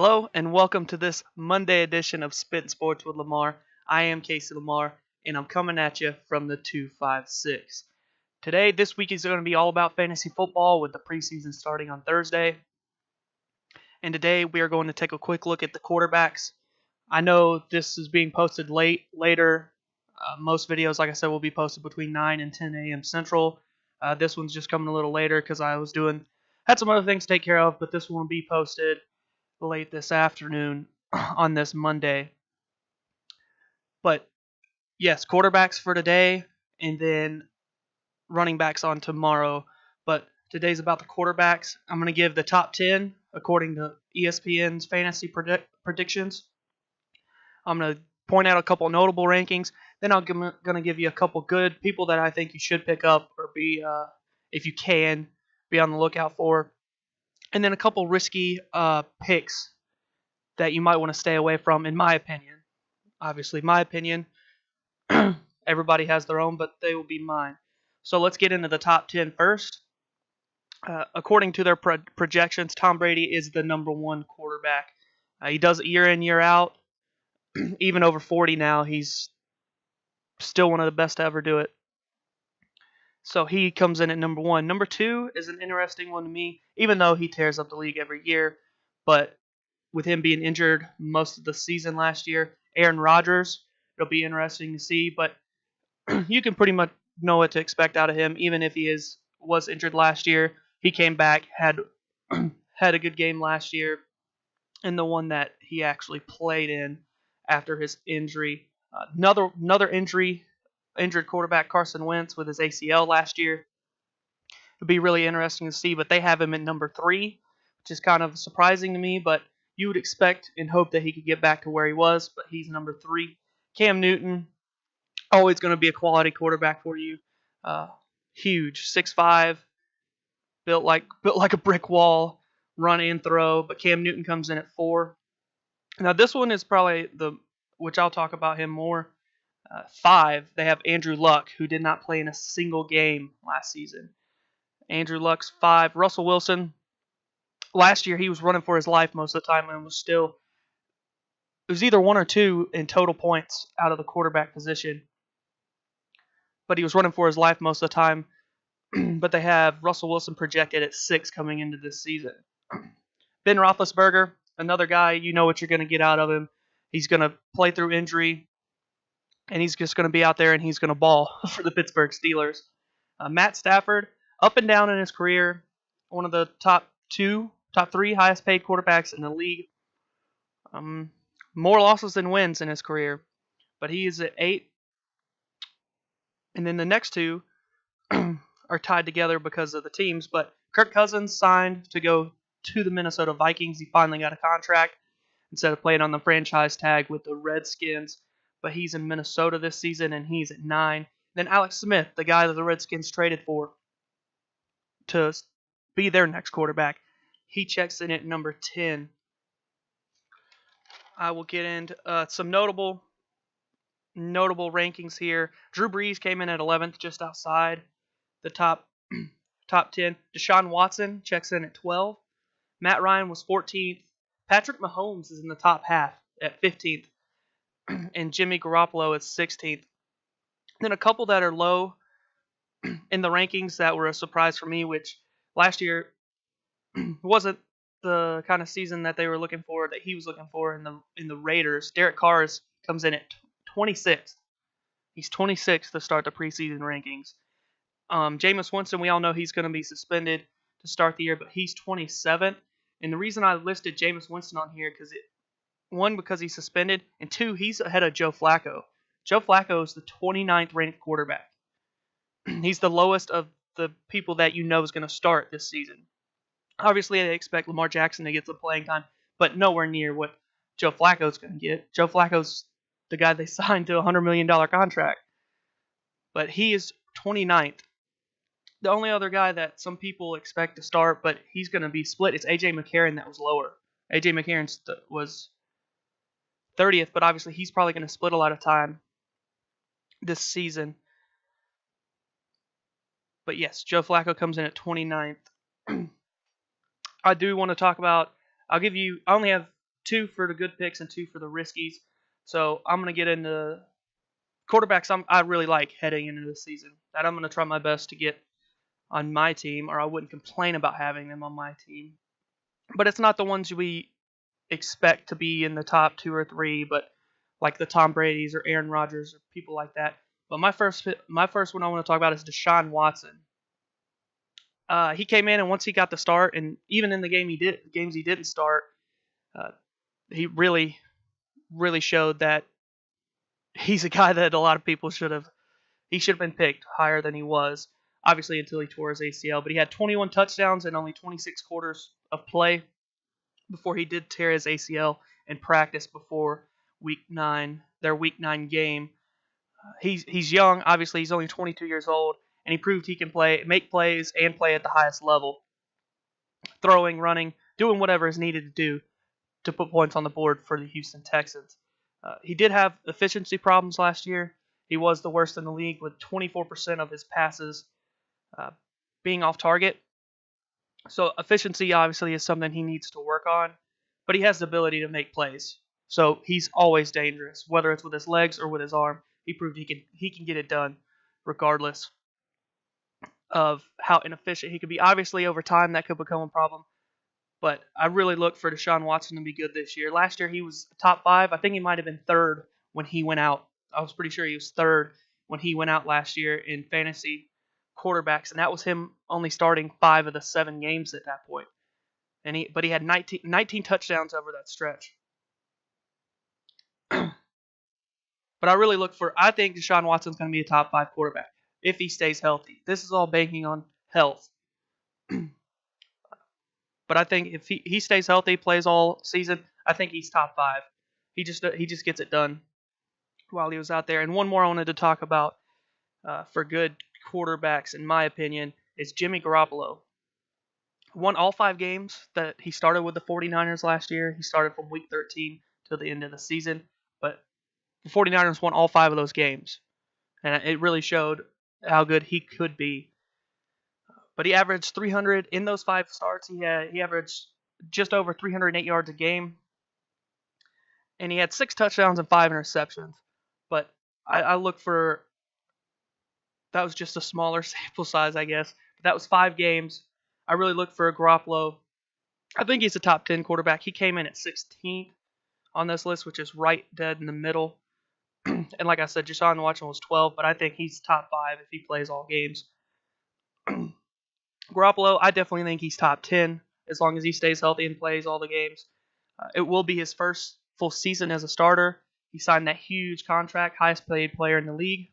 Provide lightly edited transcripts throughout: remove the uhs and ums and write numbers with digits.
Hello and welcome to this Monday edition of Spittin Sports with Lamar. I am Casey Lamar and I'm coming at you from the 256. Today, this week is going to be all about fantasy football with the preseason starting on Thursday. And today we are going to take a quick look at the quarterbacks. I know this is being posted later. Most videos, like I said, will be posted between 9 and 10 a.m. Central. This one's just coming a little later because had some other things to take care of, but this one will be posted late this afternoon on this Monday. But yes, quarterbacks for today and then running backs on tomorrow. But today's about the quarterbacks. I'm going to give the top 10 according to ESPN's fantasy predictions. I'm going to point out a couple notable rankings. Then I'm going to give you a couple good people that I think you should pick up or if you can, be on the lookout for. And then a couple risky picks that you might want to stay away from, in my opinion. Obviously, my opinion. Everybody has their own, but they will be mine. So let's get into the top 10 first. According to their projections, Tom Brady is the number one quarterback. He does it year in, year out. Even over 40 now, he's still one of the best to ever do it. So he comes in at number one. Number two is an interesting one to me, even though he tears up the league every year. But with him being injured most of the season last year, Aaron Rodgers, it'll be interesting to see. But you can pretty much know what to expect out of him, even if he was injured last year. He came back, had a good game last year, and the one that he actually played in after his injury. Another injured quarterback, Carson Wentz, with his ACL last year. It'll be really interesting to see, but they have him at number 3, which is kind of surprising to me, but you would expect and hope that he could get back to where he was, but he's number 3. Cam Newton, always going to be a quality quarterback for you. Huge, 6'5", built like a brick wall, run and throw, but Cam Newton comes in at 4. Now this one is probably which I'll talk about him more. 5, they have Andrew Luck, who did not play in a single game last season. Andrew Luck's 5. Russell Wilson, last year he was running for his life most of the time and it was either 1 or 2 in total points out of the quarterback position. But he was running for his life most of the time. But they have Russell Wilson projected at 6 coming into this season. Ben Roethlisberger, another guy, you know what you're going to get out of him. He's going to play through injury, and he's just going to be out there and he's going to ball for the Pittsburgh Steelers. Matt Stafford, up and down in his career, one of the top 3 highest paid quarterbacks in the league. More losses than wins in his career, but he is at 8. And then the next 2 are tied together because of the teams. But Kirk Cousins signed to go to the Minnesota Vikings. He finally got a contract instead of playing on the franchise tag with the Redskins. But he's in Minnesota this season, and he's at 9. Then Alex Smith, the guy that the Redskins traded for to be their next quarterback, he checks in at number 10. I will get into some notable rankings here. Drew Brees came in at 11th, just outside the top 10. Deshaun Watson checks in at 12. Matt Ryan was 14th. Patrick Mahomes is in the top half at 15th. And Jimmy Garoppolo is 16th. Then a couple that are low in the rankings that were a surprise for me, which last year wasn't the kind of season that he was looking for in the Raiders. Derek Carr comes in at 26th. He's 26th to start the preseason rankings. Jameis Winston, we all know he's going to be suspended to start the year, but he's 27th. And the reason I listed Jameis Winston on here because he's suspended, and 2, he's ahead of Joe Flacco. Joe Flacco is the 29th ranked quarterback. He's the lowest of the people that you know is going to start this season. Obviously, they expect Lamar Jackson to get some playing time, but nowhere near what Joe Flacco's going to get. Joe Flacco's the guy they signed to a $100 million contract. But he is 29th. The only other guy that some people expect to start, but he's going to be split, is A.J. McCarron that was lower. A.J. McCarron was 30th, but obviously he's probably going to split a lot of time this season. But yes, Joe Flacco comes in at 29th. I do want to talk about, I only have 2 for the good picks and 2 for the riskies. So I'm going to get into quarterbacks I really like heading into the season that I'm going to try my best to get on my team, or I wouldn't complain about having them on my team. But it's not the ones we expect to be in the top 2 or 3, but like the Tom Brady's or Aaron Rodgers or people like that. But my first one I want to talk about is Deshaun Watson. He came in, and once he got the start, and even in the games he didn't start, uh, he really showed that he's a guy that a lot of people should have been picked higher than he was. Obviously, until he tore his ACL, but he had 21 touchdowns and only 26 quarters of play before he did tear his ACL in practice before their Week 9 game. He's young. Obviously, he's only 22 years old, and he proved he can make plays, and play at the highest level. Throwing, running, doing whatever is needed to do to put points on the board for the Houston Texans. He did have efficiency problems last year. He was the worst in the league with 24% of his passes being off target. So efficiency obviously is something he needs to work on, but he has the ability to make plays. So he's always dangerous, whether it's with his legs or with his arm. He proved he can get it done regardless of how inefficient he could be. Obviously, over time, that could become a problem. But I really look for Deshaun Watson to be good this year. Last year, he was top 5. I think he might have been third when he went out. I was pretty sure he was third when he went out last year in fantasy quarterbacks, and that was him only starting 5 of the 7 games at that point. But he had 19 touchdowns over that stretch. But I think Deshaun Watson's going to be a top 5 quarterback if he stays healthy. This is all banking on health. But I think if he stays healthy, plays all season, I think he's top 5. He just gets it done while he was out there. And one more I wanted to talk about for good quarterbacks, in my opinion, is Jimmy Garoppolo. Won all 5 games that he started with the 49ers last year. He started from week 13 till the end of the season. But the 49ers won all 5 of those games. And it really showed how good he could be. But he averaged 300 in those 5 starts. He averaged just over 308 yards a game. And he had 6 touchdowns and 5 interceptions. But I look for... That was just a smaller sample size, I guess. But that was 5 games. I really look for Garoppolo. I think he's a top 10 quarterback. He came in at 16th on this list, which is right dead in the middle. And like I said, Deshaun Watson was 12, but I think he's top 5 if he plays all games. Garoppolo, I definitely think he's top 10 as long as he stays healthy and plays all the games. It will be his first full season as a starter. He signed that huge contract, highest paid player in the league.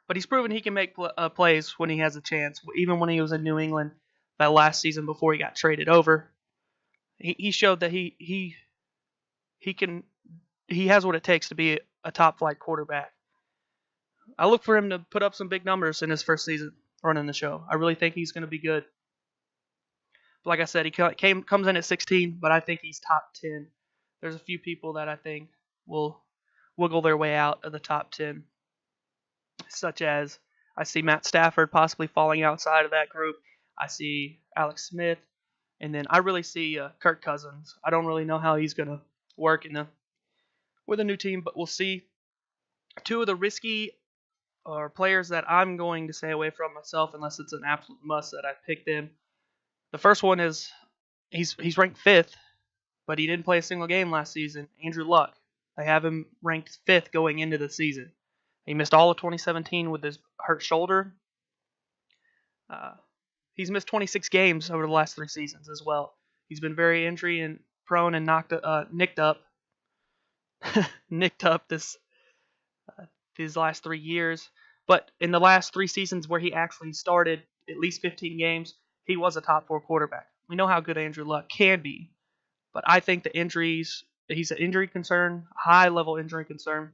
But he's proven he can make plays when he has a chance. Even when he was in New England that last season before he got traded over, he showed that he has what it takes to be a top flight quarterback. I look for him to put up some big numbers in his first season running the show. I really think he's going to be good. But like I said, he comes in at 16, but I think he's top 10. There's a few people that I think will wiggle their way out of the top 10, such as I see Matt Stafford possibly falling outside of that group. I see Alex Smith, and then I really see Kirk Cousins. I don't really know how he's going to work with a new team, but we'll see. 2 of the risky players that I'm going to stay away from myself, unless it's an absolute must that I pick them. The first one is he's ranked 5th, but he didn't play a single game last season. Andrew Luck. I have him ranked 5th going into the season. He missed all of 2017 with his hurt shoulder. He's missed 26 games over the last 3 seasons as well. He's been very injury and prone and nicked up these last 3 years. But in the last 3 seasons where he actually started at least 15 games, he was a top 4 quarterback. We know how good Andrew Luck can be, but I think the injuries, he's an injury concern, high-level injury concern,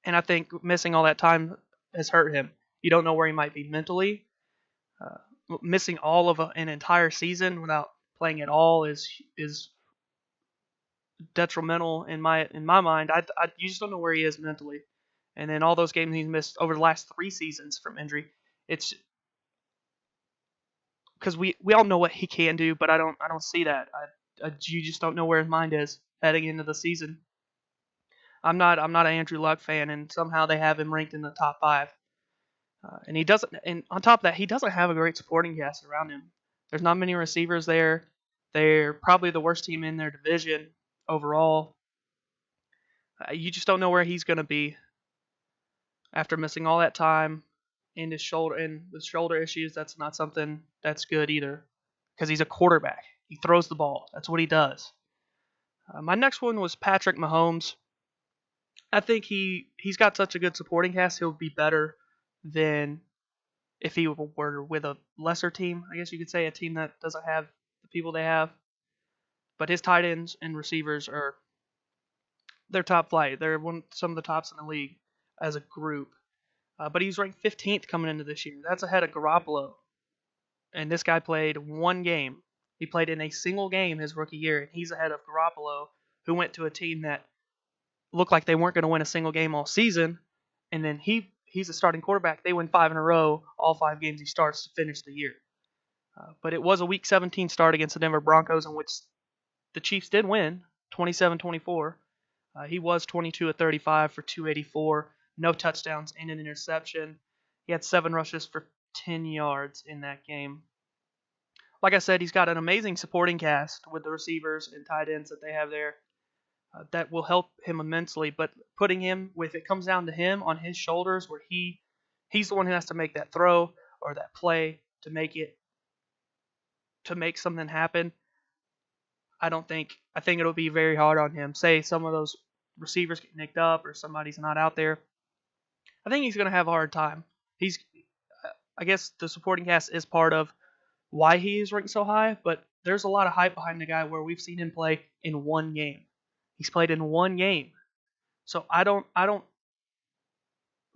and I think missing all that time has hurt him. You don't know where he might be mentally. Missing all of an entire season without playing at all is detrimental in my mind. You just don't know where he is mentally. And then all those games he's missed over the last 3 seasons from injury, it's because we all know what he can do, but I don't see that. you just don't know where his mind is heading into the season. I'm not an Andrew Luck fan, and somehow they have him ranked in the top 5. And he doesn't. And on top of that, he doesn't have a great supporting cast around him. There's not many receivers there. They're probably the worst team in their division overall. You just don't know where he's going to be after missing all that time and with shoulder issues. That's not something that's good either, because he's a quarterback. He throws the ball. That's what he does. My next one was Patrick Mahomes. I think he's got such a good supporting cast. He'll be better than if he were with a lesser team. I guess you could say a team that doesn't have the people they have. But his tight ends and receivers they're top flight. They're some of the tops in the league as a group. But he's ranked 15th coming into this year. That's ahead of Garoppolo. And this guy played one game. He played in a single game his rookie year, and he's ahead of Garoppolo, who went to a team that looked like they weren't going to win a single game all season. And then he's a starting quarterback. They win 5 in a row, all 5 games he starts to finish the year. But it was a Week 17 start against the Denver Broncos, in which the Chiefs did win, 27-24. He was 22 of 35 for 284, no touchdowns and an interception. He had 7 rushes for 10 yards in that game. Like I said, he's got an amazing supporting cast with the receivers and tight ends that they have there. That will help him immensely, but putting him, if it comes down to him on his shoulders, where he's the one who has to make that throw or that play to make something happen, I think it'll be very hard on him. Say some of those receivers get nicked up or somebody's not out there, I think he's going to have a hard time. I guess the supporting cast is part of why he is ranked so high, but there's a lot of hype behind the guy where we've seen him play in one game. He's played in one game. So I don't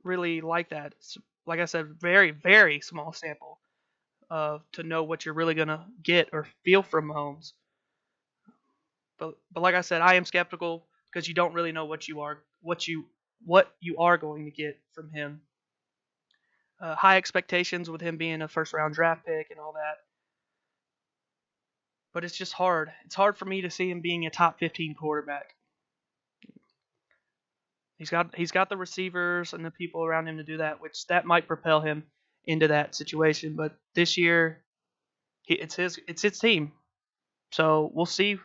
really like that. It's, like I said, very, very small sample to know what you're really going to get or feel from Mahomes. But like I said, I am skeptical because you don't really know what you are going to get from him. High expectations with him being a first-round draft pick and all that. But it's just hard. It's hard for me to see him being a top 15 quarterback. He's got the receivers and the people around him to do that, which that might propel him into that situation. But this year, it's his team. So we'll see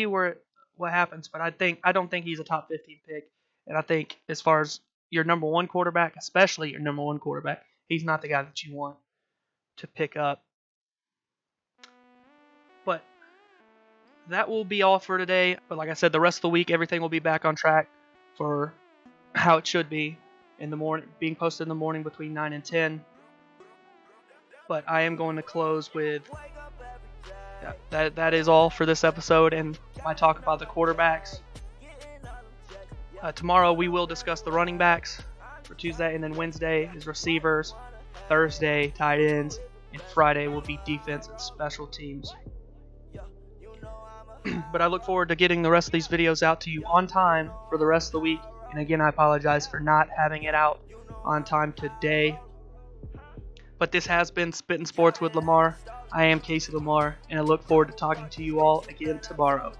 what happens. But I don't think he's a top 15 pick. And I think as far as your number one quarterback, especially your number one quarterback, he's not the guy that you want to pick up. But that will be all for today. But like I said, the rest of the week, everything will be back on track for how it should be in the morning, being posted in the morning between 9 and 10. But I am going to close with that is all for this episode and my talk about the quarterbacks. Tomorrow we will discuss the running backs for Tuesday, and then Wednesday is receivers, Thursday tight ends, and Friday will be defense and special teams. But I look forward to getting the rest of these videos out to you on time for the rest of the week. And again, I apologize for not having it out on time today. But this has been Spittin' Sports with Lamar. I am Casey Lamar, and I look forward to talking to you all again tomorrow.